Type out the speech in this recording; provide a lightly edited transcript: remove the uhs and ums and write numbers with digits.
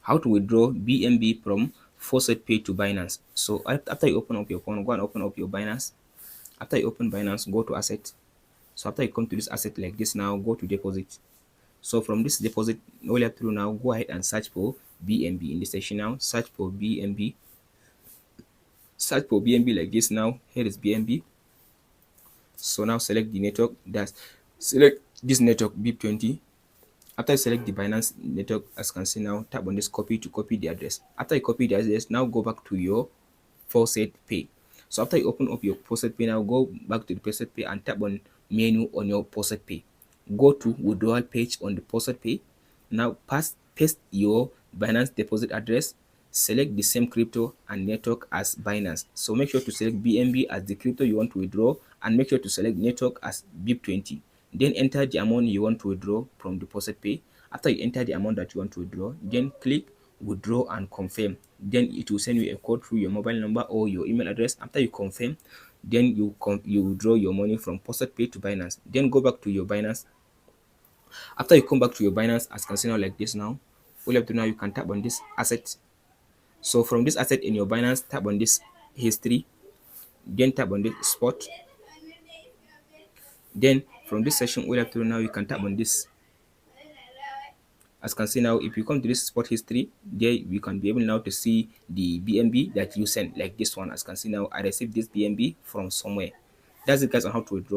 how to withdraw BNB from FaucetPay to Binance. So after you open up your phone, go and open up your Binance. After you open Binance, go to asset. So after you come to this asset like this, now go to deposit. So from this deposit, all you have to do now, go ahead and search for BNB in the section now. Search for BNB. Search for BNB like this now. Here is BNB. So now select the network. That's select this network BIP20. After you select the Binance network, as you can see now, tap on this copy to copy the address. After you copy the address, now go back to your FaucetPay. So after you open up your FaucetPay, now go back to the FaucetPay and tap on menu on your FaucetPay. Go to withdrawal page on the FaucetPay. Now paste your Binance deposit address. Select the same crypto and network as Binance. So make sure to select BNB as the crypto you want to withdraw, and make sure to select network as BIP20. Then enter the amount you want to withdraw from the FaucetPay. After you enter the amount that you want to withdraw, then click withdraw and confirm. Then it will send you a code through your mobile number or your email address. After you confirm, then you withdraw your money from FaucetPay to Binance. Then go back to your Binance. After you come back to your Binance, as you can see now like this now, all you have to do now, you can tap on this asset. So from this asset in your Binance, tap on this history, then tap on this spot. Then from this section, all you have to do now, you can tap on this. As you can see now, if you come to this spot history, there you can be able now to see the BNB that you sent, like this one. As you can see now, I received this BNB from somewhere. That's it guys on how to withdraw.